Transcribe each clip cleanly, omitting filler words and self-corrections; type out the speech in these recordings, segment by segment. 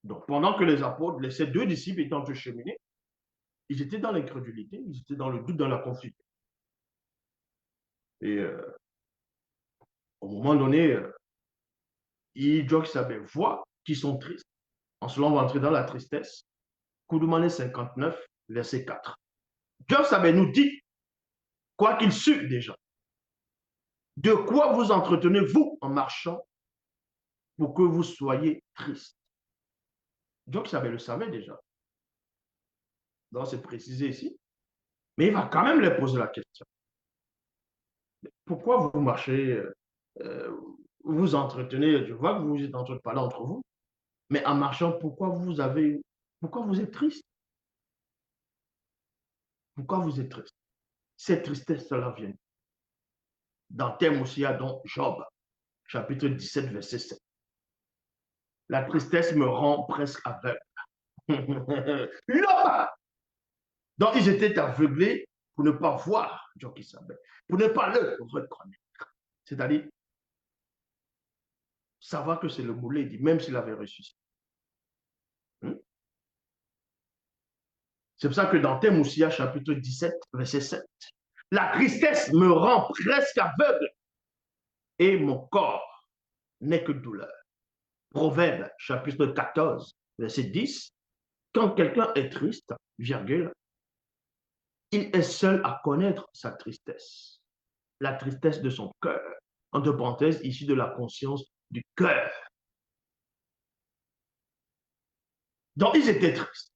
Donc, pendant que les apôtres, ces deux disciples étaient en train de cheminer, ils étaient dans l'incrédulité, ils étaient dans le doute, dans la confusion. Et au moment donné, Jock Sabé voit qu'ils sont tristes. En cela, on va entrer dans la tristesse. Koudoumane 59, verset 4. Jock Sabé nous dit, quoi qu'il sût déjà, de quoi vous entretenez-vous en marchant pour que vous soyez tristes. Jock Sabé le savait déjà. Donc, c'est précisé ici. Mais il va quand même leur poser la question. Pourquoi vous marchez, euh, vous entretenez, je vois que vous êtes en train de parler entre vous, mais en marchant, pourquoi vous êtes triste? Pourquoi vous êtes triste? Cette tristesse, cela vient. Dans thème aussi, dans Job, chapitre 17, verset 7. La tristesse me rend presque aveugle. Là! Donc, ils étaient aveuglés pour ne pas voir Dieu qui savait, pour ne pas le reconnaître. C'est-à-dire, savoir que c'est le moulet, dit, même s'il avait ressuscité. C'est pour ça que dans Thème Moussia, chapitre 17, verset 7, la tristesse me rend presque aveugle et mon corps n'est que douleur. Proverbe, chapitre 14, verset 10, quand quelqu'un est triste, virgule, il est seul à connaître sa tristesse. La tristesse de son cœur. Entre parenthèses, issue de la conscience du cœur. Donc, ils étaient tristes.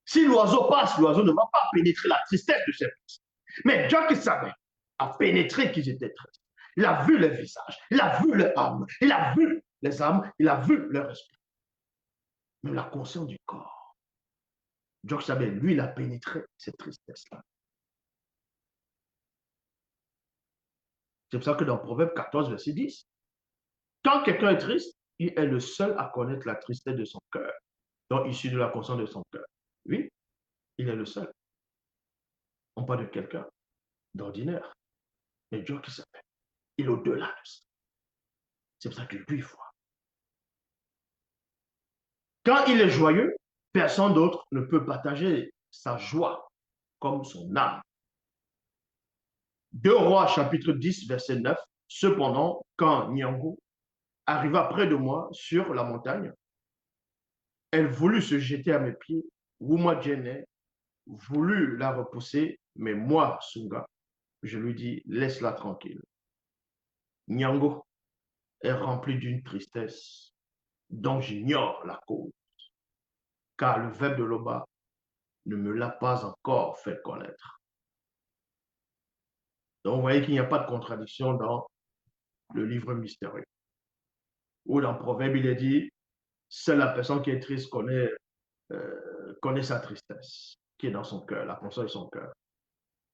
Si l'oiseau passe, l'oiseau ne va pas pénétrer la tristesse de ses fils. Mais Dieu qui savait a pénétré qu'ils étaient tristes. Il a vu les visages, il a vu leur âme, il a vu les âmes, il a vu leur esprit. Mais la conscience du corps. Dieu qui savait, lui, il a pénétré cette tristesse-là. C'est pour ça que dans Proverbe 14, verset 10, quand quelqu'un est triste, il est le seul à connaître la tristesse de son cœur, donc issu de la conscience de son cœur. Oui, il est le seul. On parle de quelqu'un d'ordinaire, mais Dieu qui s'appelle, il est au-delà de ça. C'est pour ça que lui voit. Quand il est joyeux, personne d'autre ne peut partager sa joie comme son âme. 2 Rois, chapitre 10, verset 9. Cependant, quand Nyango arriva près de moi sur la montagne, elle voulut se jeter à mes pieds. Wuma Djene voulut la repousser, mais moi, Sunga, je lui dis, laisse-la tranquille. Nyango est rempli d'une tristesse dont j'ignore la cause, car le verbe de Loba ne me l'a pas encore fait connaître. Donc, vous voyez qu'il n'y a pas de contradiction dans le livre mystérieux. Ou dans Proverbe, il est dit, seule la personne qui est triste connaît sa tristesse, qui est dans son cœur, la conscience de son cœur.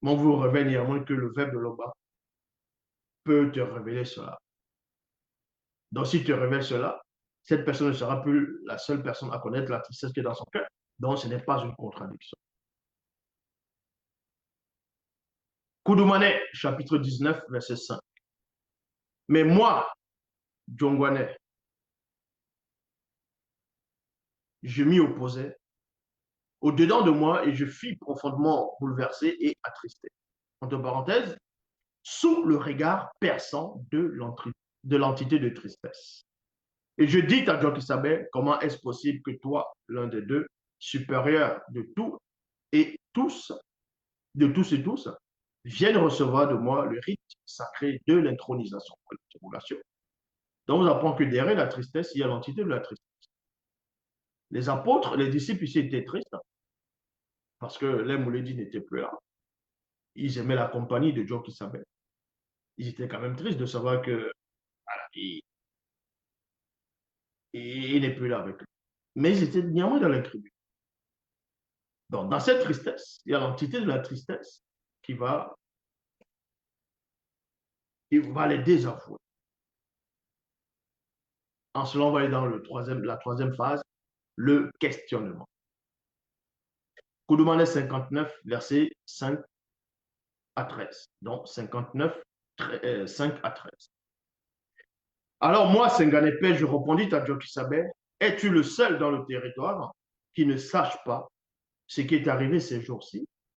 Donc, vous révèle néanmoins que le verbe de Loba peut te révéler cela. Donc, si tu révèles cela, cette personne ne sera plus la seule personne à connaître la tristesse qui est dans son cœur. Donc, ce n'est pas une contradiction. Koudoumane, chapitre 19, verset 5. Mais moi, Djongwane, je m'y opposais au-dedans de moi et je fus profondément bouleversé et attristé. Entre parenthèses, sous le regard perçant de l'entité de tristesse. Et je dis à Djokisabé, comment est-ce possible que toi, l'un des deux, supérieur de tout et tous, de tous et tous, vienne recevoir de moi le rite sacré de l'intronisation. Donc, on apprend que derrière la tristesse, il y a l'entité de la tristesse. Les apôtres, les disciples ici étaient tristes parce que les Moulédis n'étaient plus là. Ils aimaient la compagnie de Joe qui savait. Ils étaient quand même tristes de savoir que voilà, il n'est plus là avec eux. Mais ils étaient néanmoins dans l'incrédulité. Donc, dans cette tristesse, il y a l'entité de la tristesse qui va les désavouer. En cela, on va aller dans la troisième phase, le questionnement. Koudoumane 59, versets 5 à 13. Donc, 59, 5 à 13. Alors moi, Senganepé, je répondis à Djokisabé, es-tu le seul dans le territoire qui ne sache pas ce qui est arrivé ces jours-ci?